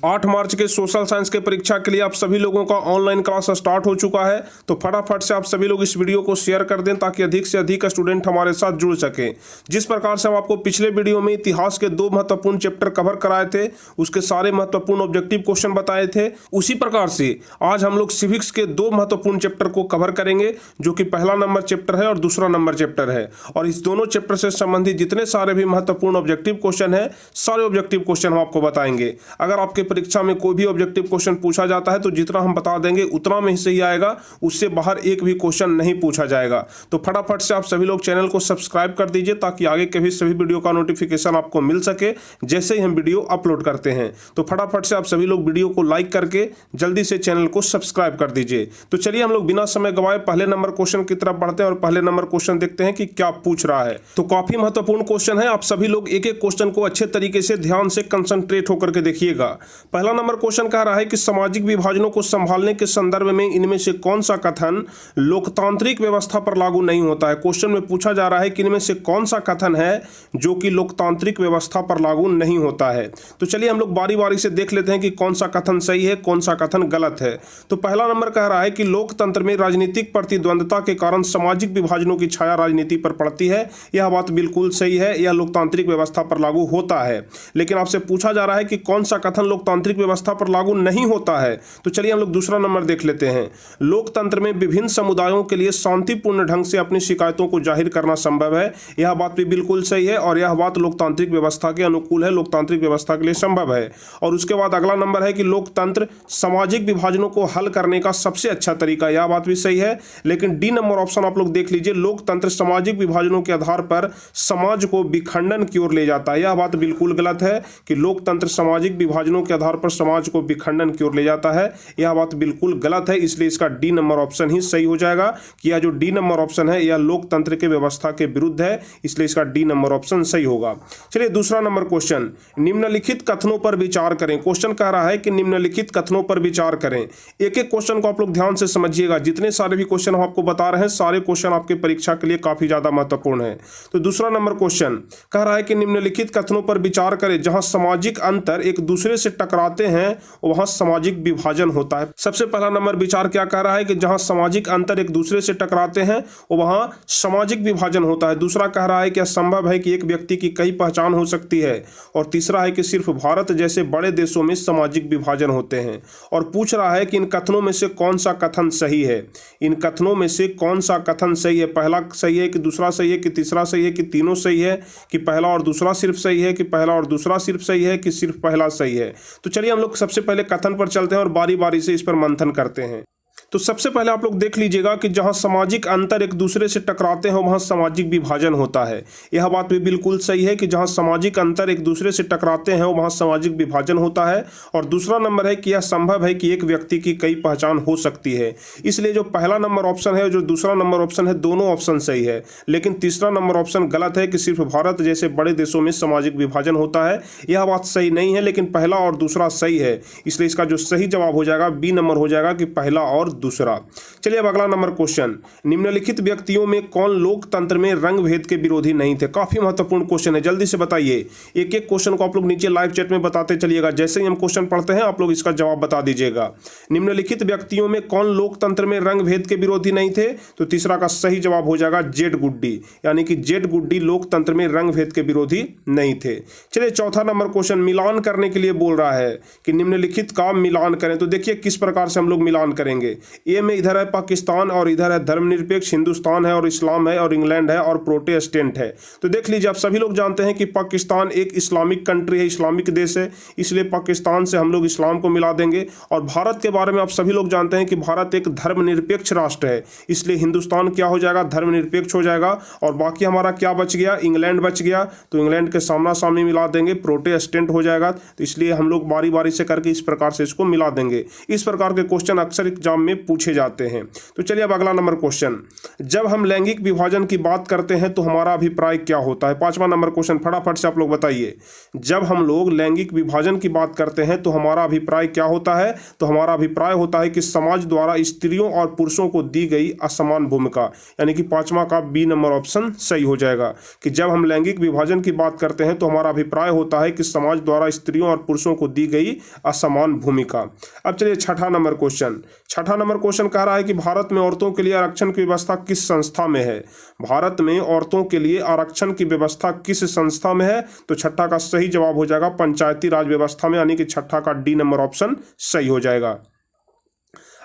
8 मार्च के social science के परीक्षा के लिए आप सभी लोगों का ऑनलाइन क्लास स्टार्ट हो चुका है। तो फटाफट से आप सभी लोग इस वीडियो को शेयर कर दें ताकि अधिक से अधिक स्टूडेंट हमारे साथ जुड़ सके। जिस प्रकार से हम आपको पिछले वीडियो में इतिहास के 2 महत्वपूर्ण चैप्टर कवर कराए थे, उसके सारे महत्वपूर्ण ऑब्जेक्टिव क्वेश्चन बताए थे, उसी प्रकार से आज हम लोग सिविक्स के 2 महत्वपूर्ण चैप्टर को कवर करेंगे, जो कि पहला नंबर चैप्टर है और दूसरा नंबर चैप्टर है। और इस दोनों चैप्टर से संबंधित जितने सारे भी महत्वपूर्ण ऑब्जेक्टिव क्वेश्चन है, सारे ऑब्जेक्टिव क्वेश्चन हम आपको बताएंगे। अगर आपके परीक्षा में कोई भी ऑब्जेक्टिव क्वेश्चन पूछा जाता है तो जितना हम बता देंगे उतना में ही सही आएगा, उससे बाहर एक भी क्वेश्चन नहीं पूछा जाएगा। तो फटाफट से आप सभी लोग चैनल को सब्सक्राइब कर दीजिए ताकि आगे के भी सभी वीडियो का नोटिफिकेशन आपको मिल सके जैसे ही हम वीडियो अपलोड करते हैं। तो फटाफट से आप सभी लोग वीडियो को लाइक करके जल्दी से चैनल को सब्सक्राइब कर दीजिए। तो चलिए हम लोग बिना समय गवाए पहले नंबर क्वेश्चन की तरफ बढ़ते हैं और पहले नंबर क्वेश्चन देखते हैं कि क्या पूछ रहा है। तो काफी महत्वपूर्ण क्वेश्चन है, आप सभी लोग एक एक क्वेश्चन को अच्छे तरीके से ध्यान से कंसंट्रेट होकर के देखिएगा। पहला नंबर क्वेश्चन कह रहा है कि सामाजिक विभाजनों को संभालने के संदर्भ में इनमें से कौन सा कथन लोकतांत्रिक व्यवस्था पर लागू नहीं होता है। क्वेश्चन में पूछा जा रहा है कि इनमें से कौन सा कथन है जो कि लोकतांत्रिक व्यवस्था पर लागू नहीं होता है। तो चलिए हम लोग बारी बारी से देख लेते हैं कि कौन सा कथन सही है, कौन सा कथन गलत है। तो पहला नंबर कह रहा है कि लोकतंत्र में राजनीतिक प्रतिद्वंद्विता के कारण सामाजिक विभाजनों की छाया राजनीति पर पड़ती है। यह बात बिल्कुल सही है, यह लोकतांत्रिक व्यवस्था पर लागू होता है। लेकिन आपसे पूछा जा रहा है कि कौन सा कथन लोकतांत्रिक व्यवस्था पर लागू नहीं होता है। तो चलिए हम लोग दूसरा नंबर देख लेते हैं। लोकतंत्र में विभिन्न समुदायों के लिए शांतिपूर्ण ढंग से अपनी शिकायतों को जाहिर करना संभव है। यह बात भी बिल्कुल सही है और यह बात लोकतांत्रिक व्यवस्था के अनुकूल है, लोकतांत्रिक व्यवस्था के लिए संभव है। और उसके बाद अगला नंबर है कि लोकतंत्र सामाजिक विभाजनों को हल करने का सबसे अच्छा तरीका, यह बात भी सही है। लेकिन डी नंबर ऑप्शन आप लोग देख लीजिए, लोकतंत्र सामाजिक विभाजनों के आधार पर समाज को विखंडन की ओर ले जाता है। यह बात बिल्कुल गलत है कि लोकतंत्र सामाजिक विभाजनों के आधार पर समाज को विखंडन की ओर ले जाता है। यह बात बिल्कुल गलत है, इसलिए इसका डी नंबर ऑप्शन ही सही हो जाएगा कि यह जो डी नंबर ऑप्शन है यह लोकतंत्र के व्यवस्था के विरुद्ध है, इसलिए इसका डी नंबर ऑप्शन सही होगा। चलिए दूसरा नंबर क्वेश्चन, निम्नलिखित कथनों पर विचार करें। क्वेश्चन कह रहा है कि निम्नलिखित कथनों पर विचार करें। एक एक क्वेश्चन को आप लोग ध्यान से समझिएगा, जितने सारे भी क्वेश्चन हम आपको बता रहे हैं सारे क्वेश्चन आपके परीक्षा के लिए काफी ज्यादा महत्वपूर्ण है। तो दूसरा नंबर क्वेश्चन कह रहा है कि निम्नलिखित कथनों पर विचार करें, जहां सामाजिक अंतर एक दूसरे से टकराते हैं वहां सामाजिक विभाजन होता है। सबसे पहला नंबर विचार क्या कह रहा है कि जहां सामाजिक अंतर एक दूसरे से टकराते हैं वहां सामाजिक विभाजन होता है। दूसरा कह रहा है कि असंभव है कि एक व्यक्ति की कई पहचान हो सकती है। और तीसरा है कि सिर्फ भारत जैसे बड़े देशों में सामाजिक विभाजन होते हैं। और पूछ रहा है कि इन कथनों में से कौन सा कथन सही है। इन कथनों में से कौन सा कथन सही है, पहला सही है कि दूसरा सही है कि तीसरा सही है कि तीनों सही है कि पहला और दूसरा सिर्फ सही है कि पहला और दूसरा सिर्फ सही है कि सिर्फ पहला सही है। तो चलिए हम लोग सबसे पहले कथन पर चलते हैं और बारी बारी से इस पर मंथन करते हैं। तो सबसे पहले आप लोग देख लीजिएगा कि जहां सामाजिक अंतर एक दूसरे से टकराते हैं वहां सामाजिक विभाजन होता है। यह बात भी बिल्कुल सही है कि जहां सामाजिक अंतर एक दूसरे से टकराते हैं वहां सामाजिक विभाजन होता है। और दूसरा नंबर है कि यह संभव है कि एक व्यक्ति की कई पहचान हो सकती है। इसलिए जो पहला नंबर ऑप्शन है और जो दूसरा नंबर ऑप्शन है दोनों ऑप्शन सही है। लेकिन तीसरा नंबर ऑप्शन गलत है कि सिर्फ भारत जैसे बड़े देशों में सामाजिक विभाजन होता है। यह बात सही नहीं है, लेकिन पहला और दूसरा सही है, इसलिए इसका जो सही जवाब हो जाएगा बी नंबर हो जाएगा कि पहला और दूसरा। चलिए अब अगला नंबर क्वेश्चन, निम्नलिखित व्यक्तियों में कौन लोकतंत्र में रंग भेद के विरोधी नहीं थे। काफी महत्वपूर्ण क्वेश्चन है, जल्दी से बताइए। एक एक क्वेश्चन को आप लोग नीचे लाइव चैट में बताते चलिएगा, जैसे ही हम क्वेश्चन पढ़ते हैं आप लोग इसका जवाब बता दीजिएगा। निम्नलिखित व्यक्तियों में कौन लोकतंत्र में रंग भेद के विरोधी नहीं थे। तो तीसरा का सही जवाब हो जाएगा जेड गुड्डी, यानी कि जेड गुड्डी लोकतंत्र में रंग भेद के विरोधी नहीं थे। चलिए चौथा नंबर क्वेश्चन, मिलान करने के लिए बोल रहा है कि निम्नलिखित का मिलान करें। तो देखिए किस प्रकार से हम लोग मिलान करेंगे। ए में इधर है पाकिस्तान और इधर है धर्मनिरपेक्ष हिंदुस्तान है और इस्लाम है और इंग्लैंड है और प्रोटेस्टेंट है। तो देख लीजिए, आप सभी लोग जानते हैं कि पाकिस्तान एक इस्लामिक कंट्री है, इस्लामिक देश है, इसलिए पाकिस्तान से हम लोग इस्लाम को मिला देंगे। और भारत के बारे में आप सभी लोग जानते हैं कि भारत एक धर्मनिरपेक्ष राष्ट्र है, इसलिए हिंदुस्तान क्या हो जाएगा, धर्मनिरपेक्ष हो जाएगा। और बाकी हमारा क्या बच गया, इंग्लैंड बच गया, तो इंग्लैंड के सामना सामनी मिला देंगे, प्रोटेस्टेंट हो जाएगा। तो इसलिए हम लोग बारी बारी से करके इस प्रकार से इसको मिला देंगे। इस प्रकार के क्वेश्चन अक्सर एग्जाम में पूछे जाते हैं। तो चलिए अब अगला नंबर क्वेश्चन, जब हम लैंगिक विभाजन की बात करते हैं तो हमारा अभिप्राय क्या होता है? 5वां नंबर क्वेश्चन, फटाफट से आप लोग बताइए। जब हम लोग लैंगिक विभाजन की बात करते हैं तो हमारा अभिप्राय क्या होता है? तो हमारा अभिप्राय होता है कि समाज द्वारा स्त्रियों और पुरुषों को दी गई असमान भूमिका, यानी कि 5वां का बी नंबर ऑप्शन सही हो जाएगा कि जब हम लैंगिक विभाजन की बात करते हैं तो हमारा अभिप्राय होता है कि समाज द्वारा स्त्रियों और पुरुषों को दी गई असमान भूमिका। अब चलिए 6वां नंबर क्वेश्चन, 6वां नंबर क्वेश्चन कह रहा है कि भारत में औरतों के लिए आरक्षण की व्यवस्था किस संस्था में है? भारत में औरतों के लिए आरक्षण की व्यवस्था किस संस्था में है? तो 6ठा का सही जवाब हो जाएगा पंचायती राज व्यवस्था में, यानी कि 6ठा का डी नंबर ऑप्शन सही हो जाएगा।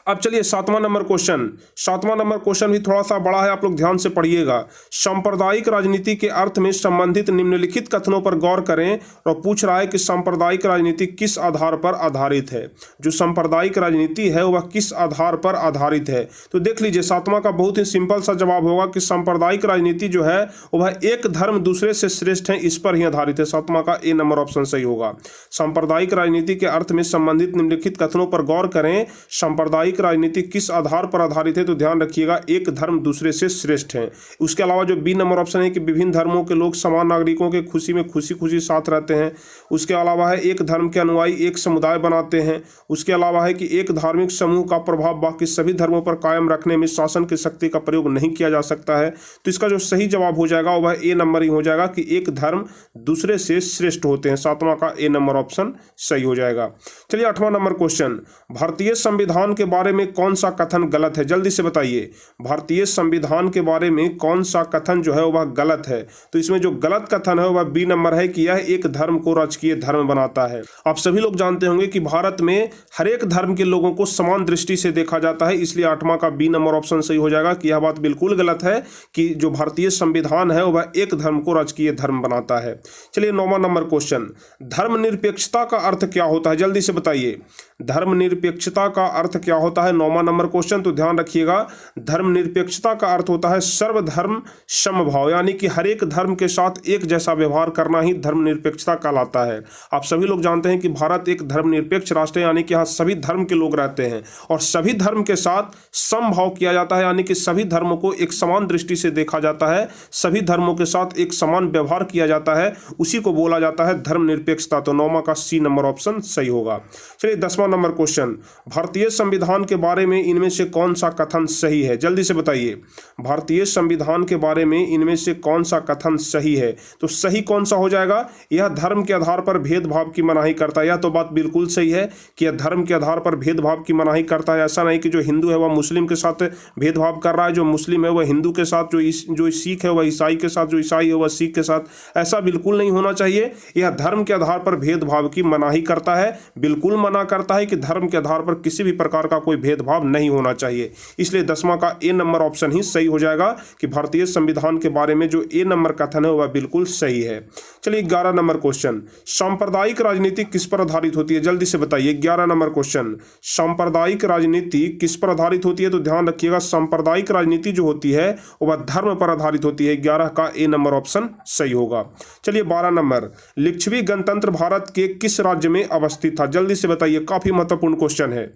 अब चलिए 7वां नंबर क्वेश्चन, 7वां नंबर क्वेश्चन भी थोड़ा सा बड़ा है, आप लोग ध्यान से पढ़िएगा। सांप्रदायिक राजनीति के अर्थ में संबंधित निम्नलिखित कथनों पर गौर करें और पूछ रहा है कि सांप्रदायिक राजनीति किस आधार पर आधारित है? जो सांप्रदायिक राजनीति है वह किस आधार पर आधारित है? तो देख लीजिए 7वां का बहुत ही सिंपल सा जवाब होगा कि सांप्रदायिक राजनीति जो है वह एक धर्म दूसरे से श्रेष्ठ है, इस पर ही आधारित है। 7वां का ए नंबर ऑप्शन सही होगा। सांप्रदायिक राजनीति के अर्थ में संबंधित निम्नलिखित कथनों पर गौर करें, सांप्रदायिक राजनीति किस आधार पर आधारित है? तो ध्यान रखिएगा एक धर्म दूसरे से श्रेष्ठ है। उसके अलावा जो बी नंबर ऑप्शन है कि विभिन्न धर्मों के लोग समान नागरिकों के खुशी में खुशी खुशी साथ रहते हैं। उसके अलावा है एक धर्म के अनुयायी एक समुदाय बनाते हैं। उसके अलावा है कि एक धार्मिक समूह का प्रभाव बाकी सभी धर्मों पर कायम रखने में शासन की शक्ति का प्रयोग नहीं किया जा सकता है। तो इसका जो सही जवाब हो जाएगा वह ए नंबर ही हो जाएगा कि एक धर्म दूसरे से श्रेष्ठ होते हैं। 7वां का ए नंबर ऑप्शन सही हो जाएगा। चलिए 8वां नंबर क्वेश्चन, भारतीय संविधान के बारे में कौन सा कथन गलत है? जल्दी से बताइए, भारतीय संविधान के बारे में कौन सा कथन जो है वह गलत है? तो इसमें जो गलत कथन है वह बी नंबर है कि यह एक धर्म को राजकीय धर्म बनाता है। आप सभी लोग जानते होंगे कि भारत में हर एक धर्म के लोगों को समान दृष्टि से देखा जाता है, इसलिए 8वां का बी नंबर ऑप्शन सही हो जाएगा कि यह बात बिल्कुल गलत है कि जो भारतीय संविधान है वह एक धर्म को राजकीय धर्म बनाता है। चलिए 9वां नंबर क्वेश्चन, धर्मनिरपेक्षता का अर्थ क्या होता है? जल्दी से बताइए, धर्मनिरपेक्षता का अर्थ क्या होता है? 9वां नंबर क्वेश्चन, तो ध्यान रखिएगा धर्मनिरपेक्षता का अर्थ होता है सर्वधर्म समभाव, यानी कि हर एक धर्म के साथ एक जैसा व्यवहार करना ही धर्मनिरपेक्षता कहलाता है। आप सभी लोग जानते हैं कि भारत एक धर्मनिरपेक्ष राष्ट्र है, यानी कि यहाँ सभी धर्म के लोग रहते हैं और सभी धर्म के साथ समभाव किया जाता है, यानी कि सभी धर्मों को एक समान दृष्टि से देखा जाता है, सभी धर्मों के साथ एक समान व्यवहार किया जाता है, उसी को बोला जाता है धर्मनिरपेक्षता। तो 9वां का सी नंबर ऑप्शन सही होगा। चलिए 10वां नंबर क्वेश्चन, भारतीय संविधान के बारे में इनमें से कौन सा कथन सही है? जल्दी से बताइए, भारतीय संविधान के बारे में इनमें से कौन सा कथन सही है? तो सही कौन सा हो जाएगा? यह धर्म के आधार पर भेदभाव की मनाही करता है। यह तो बात बिल्कुल सही है कि यह धर्म के आधार पर भेदभाव की मनाही करता है। ऐसा नहीं कि जो हिंदू है वह मुस्लिम के साथ भेदभाव कर रहा है, जो मुस्लिम है वह हिंदू के साथ, जो सिख है वह ईसाई के साथ, जो ईसाई है वह सिख के साथ। ऐसा बिल्कुल नहीं होना चाहिए। यह धर्म के आधार पर भेदभाव की मनाही करता है, बिल्कुल मना करता है कि धर्म के आधार पर किसी भी प्रकार का कोई भेदभाव नहीं होना चाहिए। इसलिए 10वां का ए नंबर ऑप्शन ही सही हो जाएगा कि भारतीय संविधान के बारे में जो ए नंबर कथन है वह बिल्कुल सही है। चलिए 11 नंबर क्वेश्चन, सांप्रदायिक राजनीति किस पर आधारित होती है? जल्दी से बताइए। 11 नंबर क्वेश्चन, सांप्रदायिक राजनीति किस पर आधारित होती है? तो ध्यान रखिएगा सांप्रदायिक राजनीति जो होती है वह धर्म पर आधारित होती है। 11 का ए नंबर ऑप्शन सही होगा। चलिए 12 नंबर, लिच्छवी गणतंत्र भारत के किस राज्य में अवस्थित था? जल्दी से बताइए, काफी महत्वपूर्ण क्वेश्चन है।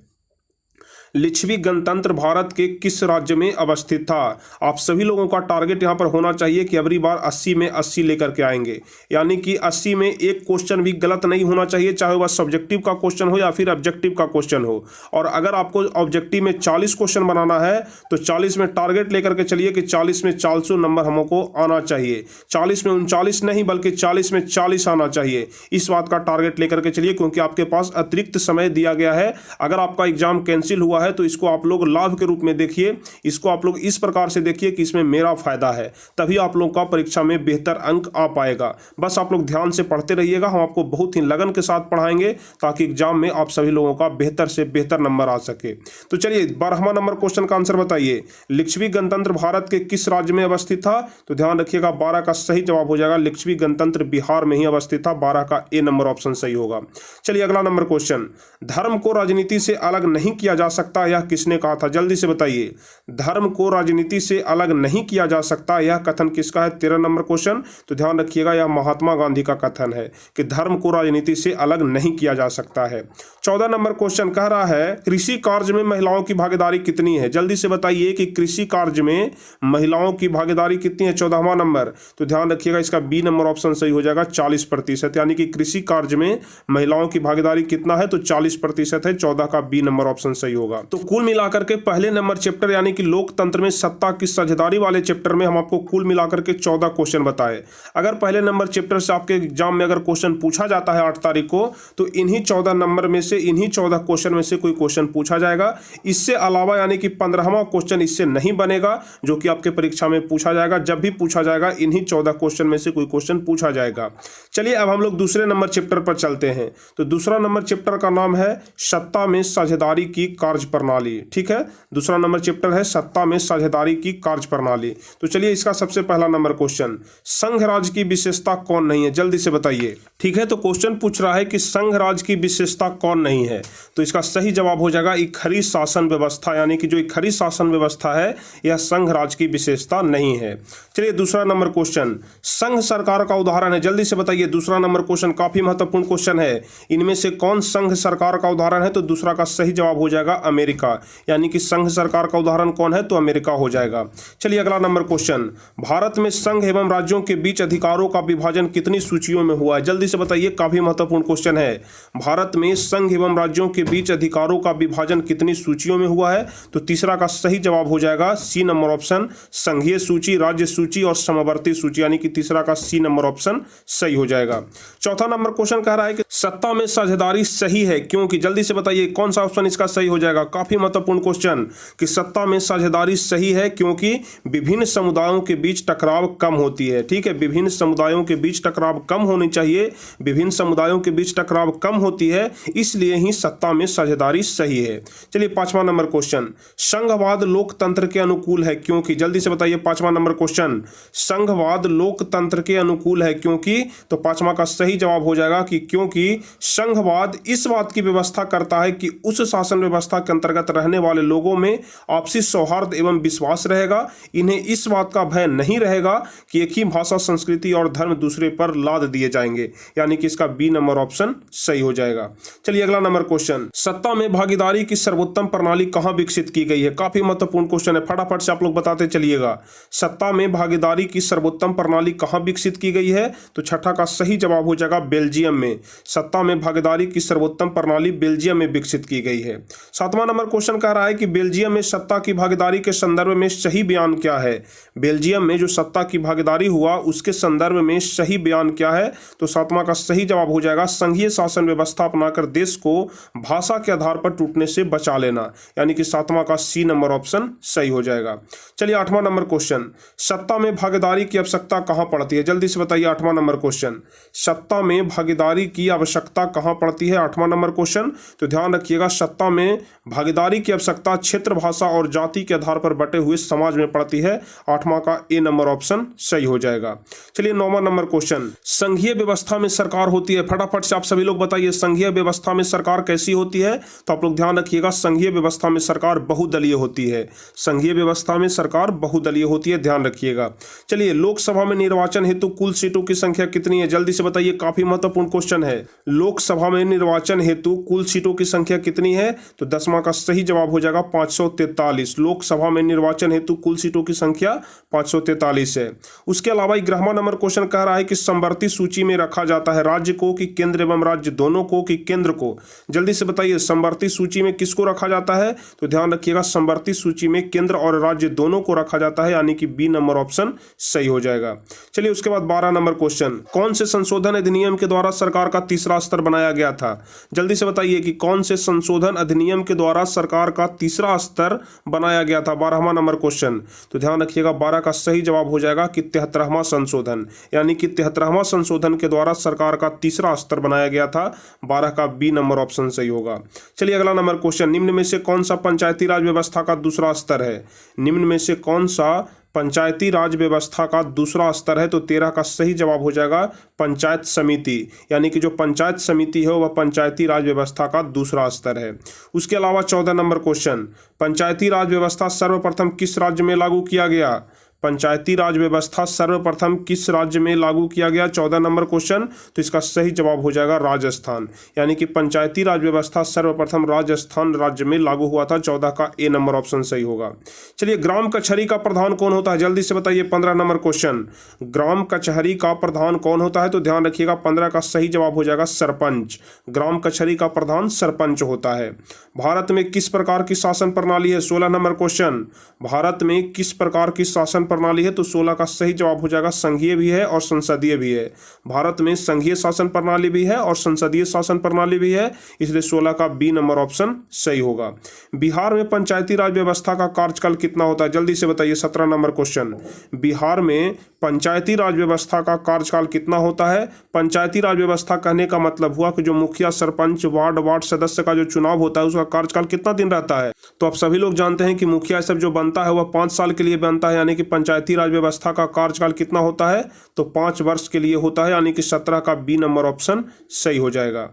लिच्छवी गणतंत्र भारत के किस राज्य में अवस्थित था? आप सभी लोगों का टारगेट यहां पर होना चाहिए कि अगली बार 80 में 80 लेकर के आएंगे, यानी कि 80 में एक क्वेश्चन भी गलत नहीं होना चाहिए, चाहे वह सब्जेक्टिव का क्वेश्चन हो या फिर ऑब्जेक्टिव का क्वेश्चन हो। और अगर आपको ऑब्जेक्टिव में 40 क्वेश्चन बनाना है तो 40 में टारगेट लेकर के चलिए कि 40 में 400 नंबर हमको आना चाहिए। 40 में 39 नहीं बल्कि 40 में 40 आना चाहिए। इस बात का टारगेट लेकर के चलिए, क्योंकि आपके पास अतिरिक्त समय दिया गया है। अगर आपका एग्जाम कैंसिल हुआ है तो इसको आप लोग लाभ के रूप में देखिए, इसको आप लोग इस प्रकार से देखिए कि इसमें मेरा फायदा है, तभी आप लोगों का परीक्षा में बेहतर अंक आ पाएगा। बस आप लोग ध्यान से पढ़ते रहिएगा, हम आपको बहुत ही लगन के साथ पढ़ाएंगे ताकि एग्जाम में आप सभी लोगों का बेहतर से बेहतर नंबर आ सके। तो चलिए 12वां नंबर क्वेश्चन का आंसर बताइए, लिच्छवी गणतंत्र भारत के किस राज्य में अवस्थित था? तो ध्यान रखिएगा 12 का सही जवाब हो जाएगा लिच्छवी गणतंत्र बिहार में ही अवस्थित था। 12 का ए नंबर ऑप्शन सही होगा। चलिए अगला नंबर क्वेश्चन, धर्म को राजनीति से अलग नहीं किया जा सकता सकता, यह किसने कहा था? जल्दी से बताइए। धर्म को राजनीति से अलग नहीं किया जा सकता, यह कथन किसका है? 13 नंबर क्वेश्चन। तो ध्यान रखिएगा, यह महात्मा गांधी का कथन है कि धर्म को राजनीति से अलग नहीं किया जा सकता है। 14 नंबर क्वेश्चन कह रहा है कृषि कार्य में महिलाओं की भागीदारी कितनी है? जल्दी से बताइए कि कृषि कार्य में महिलाओं की भागीदारी कितनी है? 14वां नंबर। तो ध्यान रखिएगा, इसका बी नंबर ऑप्शन सही हो जाएगा, 40%। यानी कि कृषि कार्य में महिलाओं की भागीदारी कितना है? तो 40% है। 14 का बी नंबर ऑप्शन सही होगा। तो कुल मिलाकर के पहले नंबर चैप्टर यानी कि लोकतंत्र में सत्ता की साझेदारी वाले चैप्टर में हम आपको कुल मिलाकर के 14 क्वेश्चन बताए। अगर पहले नंबर चैप्टर से आपके एग्जाम में अगर क्वेश्चन पूछा जाता है 8 तारीख को, तो इन्हीं 14 नंबर में से, इन्हीं 14 क्वेश्चन में से कोई क्वेश्चन पूछा जाएगा। इससे अलावा यानी कि 15वां क्वेश्चन इससे नहीं बनेगा, जो कि आपके परीक्षा में पूछा जाएगा। जब भी पूछा जाएगा इन्हीं 14 क्वेश्चन में से कोई क्वेश्चन पूछा जाएगा। चलिए अब हम लोग दूसरे नंबर चैप्टर पर चलते हैं। तो दूसरा नंबर चैप्टर का नाम है सत्ता में साझेदारी की कार्य प्रणाली। ठीक है, दूसरा नंबर चैप्टर है सत्ता में साझेदारी की कार्य प्रणाली। तो चलिए इसका सबसे पहला नंबर क्वेश्चन, संघ राज्य की विशेषता कौन नहीं है? जल्दी से बताइए। ठीक है, तो क्वेश्चन पूछ रहा है कि संघ राज्य की विशेषता कौन नहीं है? तो इसका सही जवाब हो जाएगा इकहरी शासन व्यवस्था, यानी कि जो इकहरी शासन व्यवस्था है यह संघ राज्य की विशेषता नहीं है। चलिए दूसरा नंबर क्वेश्चन, संघ सरकार का उदाहरण है। जल्दी से बताइए, दूसरा नंबर क्वेश्चन काफी महत्वपूर्ण क्वेश्चन है। इनमें से कौन संघ सरकार का उदाहरण है? तो दूसरा का सही जवाब हो जाएगा अमेरिका, यानी कि संघ सरकार का उदाहरण कौन है? तो अमेरिका हो जाएगा। चलिए अगला नंबर क्वेश्चन, भारत में संघ एवं राज्यों के बीच अधिकारों का विभाजन कितनी सूचियों में हुआ है? जल्दी से बताइए, काफी महत्वपूर्ण क्वेश्चन है। भारत में संघ एवं राज्यों के बीच अधिकारों का विभाजन कितनी सूचियों में हुआ है? तो तीसरा का सही जवाब हो जाएगा सी नंबर ऑप्शन, संघीय सूची, राज्य सूची और समवर्ती सूची, यानी कि तीसरा का सी नंबर ऑप्शन सही हो जाएगा। चौथा नंबर क्वेश्चन कह रहा है कि सत्ता में साझेदारी सही है क्योंकि? जल्दी से बताइए कौन सा ऑप्शन इसका सही हो जाएगा। काफी महत्वपूर्ण क्वेश्चन कि सत्ता में साझेदारी सही है क्योंकि विभिन्न समुदायों के बीच टकराव कम होती है। ठीक है, विभिन्न समुदायों के बीच टकराव कम होनी चाहिए, विभिन्न समुदायों के बीच टकराव कम होती है, इसलिए ही सत्ता में साझेदारी सही है। चलिए पांचवा नंबर क्वेश्चन, संघवाद लोकतंत्र के अनुकूल है क्योंकि? जल्दी से बताइए पांचवा नंबर क्वेश्चन, संघवाद लोकतंत्र के अनुकूल है क्योंकि? तो पांचवा का सही जवाब हो जाएगा कि क्योंकि संघवाद इस बात की व्यवस्था करता है कि उस शासन व्यवस्था के अंतर्गत रहने वाले लोगों में आपसी सौहार्द एवं विश्वास रहेगा। इन्हें इस बात का भय नहीं रहेगा कि एक ही भाषा, संस्कृति और धर्म दूसरे पर लाद दिए जाएंगे, यानी कि इसका बी नंबर ऑप्शन सही हो जाएगा। चलिए अगला नंबर क्वेश्चन, सत्ता में भागीदारी की सर्वोत्तम प्रणाली कहां विकसित की गई है? काफी महत्वपूर्ण क्वेश्चन है, फटाफट से आप लोग बताते चलिएगा। सत्ता में भागीदारी की सर्वोत्तम प्रणाली कहां विकसित की गई है? तो छठा का सही जवाब हो जाएगा बेल्जियम में। सत्ता में भागीदारी की सर्वोत्तम प्रणाली बेल्जियम में विकसित की गई है। सातवां नंबर क्वेश्चन कह रहा है कि बेल्जियम में सत्ता की भागीदारी के संदर्भ में सही बयान क्या है? बेल्जियम में जो सत्ता की भागीदारी हुआ उसके संदर्भ में सही बयान क्या है? तो सातवां का सही जवाब हो जाएगा संघीय शासन व्यवस्था अपनाकर देश को भाषा के आधार पर टूटने से बचा लेना, यानी कि सातवां का सी नंबर ऑप्शन सही हो जाएगा। चलिए आठवां नंबर क्वेश्चन, सत्ता में भागीदारी की आवश्यकता कहां पड़ती है? जल्दी से बताइए आठवां नंबर क्वेश्चन, सत्ता में भागीदारी की आवश्यकता कहां पड़ती है? आठवां नंबर क्वेश्चन। तो ध्यान रखिएगा, सत्ता में भागीदारी की आवश्यकता क्षेत्र, भाषा और जाति के आधार पर बटे हुए समाज में पड़ती है। आठवां का ए नंबर ऑप्शन सही हो जाएगा। चलिए नौवां नंबर क्वेश्चन, संघीय व्यवस्था में सरकार होती है। फटाफट से आप सभी लोग बताइए संघीय व्यवस्था में सरकार कैसी होती है? तो आप लोग ध्यान रखिएगा, संघीय व्यवस्था में सरकार बहुदलीय होती है। संघीय व्यवस्था में सरकार बहुदलीय होती है, ध्यान रखिएगा। चलिए लोकसभा में निर्वाचन हेतु कुल सीटों की संख्या कितनी है? जल्दी से बताइए, काफी महत्वपूर्ण क्वेश्चन है। लोकसभा में निर्वाचन हेतु कुल सीटों की संख्या कितनी है? तो 10वां का सही जवाब हो जाएगा 543। लोकसभा में निर्वाचन हेतु कुल सीटों की संख्या 543 है। उसके अलावा 11वां नंबर क्वेश्चन कह रहा है कि समवर्ती सूची में रखा जाता है राज्य को कि केंद्र एवं राज्य दोनों को कि केंद्र को? जल्दी से बताइए समवर्ती सूची में किसको रखा जाता है? तो ध्यान रखिएगा, समवर्ती सूची में केंद्र और राज्य दोनों को रखा जाता है, यानी कि बी नंबर ऑप्शन सही हो जाएगा। चलिए उसके बाद 12 नंबर क्वेश्चन, कौन से संशोधन अधिनियम के द्वारा सरकार का तीसरा स्तर बनाया गया था? जल्दी से बताइए कि कौन से संशोधन अधिनियम के द्वारा सरकार का तीसरा स्तर बनाया गया था? 12वां नंबर क्वेश्चन। तो ध्यान रखिएगा, 12 का सही जवाब हो जाएगा कि 73वां संशोधन, यानी कि 73वां संशोधन के द्वारा सरकार का तीसरा स्तर बनाया गया था। 12 का बी नंबर ऑप्शन सही होगा। चलिए अगला नंबर क्वेश्चन, निम्न में से कौन सा पंचायती राज व्यवस्था का दूसरा स्तर है? निम्न में से कौन सा पंचायती राज व्यवस्था का दूसरा स्तर है, तो 13 का सही जवाब हो जाएगा पंचायत समिति, यानी कि जो पंचायत समिति है वह पंचायती राज व्यवस्था का दूसरा स्तर है। उसके अलावा 14 नंबर क्वेश्चन, पंचायती राज व्यवस्था सर्वप्रथम किस राज्य में लागू किया गया? पंचायती राज व्यवस्था सर्वप्रथम किस राज्य में लागू किया गया? 14 नंबर क्वेश्चन, तो इसका सही जवाब हो जाएगा राजस्थान, यानी कि पंचायती राज व्यवस्था सर्वप्रथम राजस्थान राज्य में लागू हुआ था। 14 का ए नंबर ऑप्शन सही होगा। चलिए, ग्राम कचहरी का प्रधान कौन होता है? जल्दी से बताइए। 15 नंबर क्वेश्चन, ग्राम कचहरी का प्रधान कौन होता है? तो ध्यान रखिएगा, 15 का सही जवाब हो जाएगा सरपंच। ग्राम कचहरी का प्रधान सरपंच होता है। भारत में किस प्रकार की शासन प्रणाली है? 16 नंबर क्वेश्चन, भारत में किस प्रकार की शासन प्रणाली है? तो 16 का सही जवाब हो जाएगा संघीय भी है और संसदीय भी है। भारत में संघीय शासन प्रणाली भी है और संसदीय शासन प्रणाली भी है, इसलिए 16 का बी नंबर ऑप्शन सही होगा। बिहार में पंचायती राज व्यवस्था का कार्यकाल कितना होता है? जल्दी से बताइए। 17 नंबर क्वेश्चन, बिहार में पंचायती राज व्यवस्था का कार्यकाल कितना होता है? पंचायती राज व्यवस्था कहने का मतलब हुआ कि जो मुखिया, सरपंच, वार्ड सदस्य का जो चुनाव होता है उसका कार्यकाल कितना दिन रहता है? तो आप सभी लोग जानते हैं कि मुखिया सब जो बनता है वह 5 साल के लिए बनता है, यानी कि पंचायती राज व्यवस्था का कार्यकाल कितना होता है? तो 5 वर्ष के लिए होता है, यानी कि 17 का बी नंबर ऑप्शन सही हो जाएगा।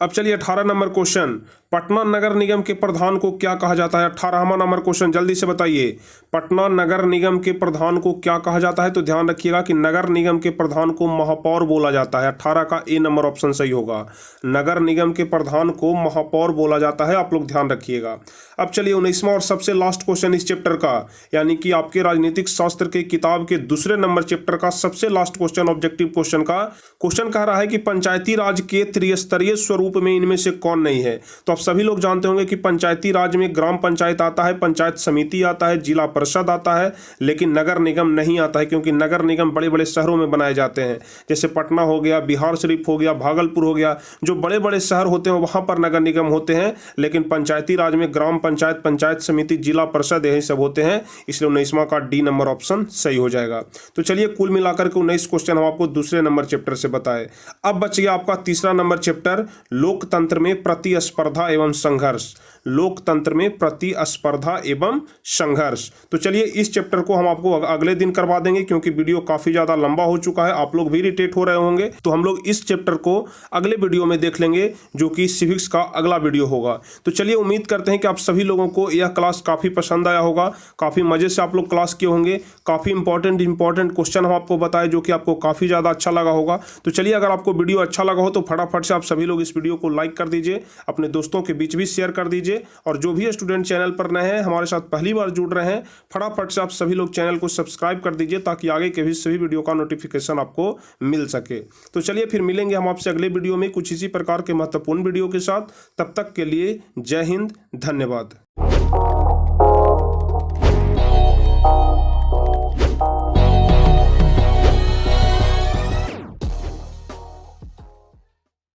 अब चलिए 18 नंबर क्वेश्चन, पटना नगर निगम के प्रधान को क्या कहा जाता है? 18वां नंबर क्वेश्चन, जल्दी से बताइए। पटना नगर निगम के प्रधान को क्या कहा जाता है? तो ध्यान रखिएगा कि नगर निगम के प्रधान को महापौर बोला जाता है। 18 का ए नंबर ऑप्शन सही होगा। नगर निगम के प्रधान को महापौर बोला जाता है, आप लोग ध्यान रखिएगा। अब चलिए 19वां और सबसे लास्ट क्वेश्चन इस चैप्टर का, यानी कि आपके राजनीतिक शास्त्र के किताब के दूसरे नंबर चैप्टर का सबसे लास्ट क्वेश्चन, ऑब्जेक्टिव क्वेश्चन का क्वेश्चन कह रहा है कि पंचायती राज के त्रिस्तरीय स्वरूप में इनमें से कौन नहीं है? तो आप सभी लोग जानते होंगे कि पंचायती राज में ग्राम पंचायत आता है, पंचायत समिति आता है, जिला परिषद आता है, लेकिन नगर निगम नहीं आता है, क्योंकि नगर निगम बड़े बड़े शहरों में बनाए जाते हैं। जैसे पटना हो गया, बिहार शरीफ हो गया, भागलपुर हो गया, जो बड़े बड़े शहर होते हैं वहां पर नगर निगम होते हैं, लेकिन पंचायती राज में ग्राम पंचायत, पंचायत समिति, जिला परिषद यही सब होते हैं, इसलिए 19वां का डी नंबर ऑप्शन सही हो जाएगा। तो चलिए, कुल मिलाकर के 19 क्वेश्चन हम आपको दूसरे नंबर चैप्टर से बताए। अब बच गया आपका तीसरा नंबर चैप्टर, लोकतंत्र में प्रतिस्पर्धा एवं संघर्ष। लोकतंत्र में प्रतिस्पर्धा एवं संघर्ष। तो चलिए, इस चैप्टर को हम आपको अगले दिन करवा देंगे, क्योंकि वीडियो काफी ज्यादा लंबा हो चुका है, आप लोग भी इरिटेट हो रहे होंगे, तो हम लोग इस चैप्टर को अगले वीडियो में देख लेंगे, जो कि सिविक्स का अगला वीडियो होगा। तो चलिए, उम्मीद करते हैं कि आप सभी लोगों को यह क्लास काफी पसंद आया होगा, काफी मजे से आप लोग क्लास किए होंगे, काफी इंपॉर्टेंट क्वेश्चन हम आपको बताए जो कि आपको काफी ज्यादा अच्छा लगा होगा। तो चलिए, अगर आपको वीडियो अच्छा लगा हो तो फटाफट से आप सभी लोग इस वीडियो को लाइक कर दीजिए, अपने दोस्तों के बीच भी शेयर कर दीजिए, और जो भी स्टूडेंट चैनल पर नए हैं, हमारे साथ पहली बार जुड़ रहे हैं, फटाफट से आप सभी लोग चैनल को सब्सक्राइब कर दीजिए, ताकि आगे के भी सभी वीडियो का नोटिफिकेशन आपको मिल सके। तो चलिए, फिर मिलेंगे हम आपसे अगले वीडियो में कुछ इसी प्रकार के महत्वपूर्ण वीडियो के साथ। तब तक के लिए जय हिंद, धन्यवाद।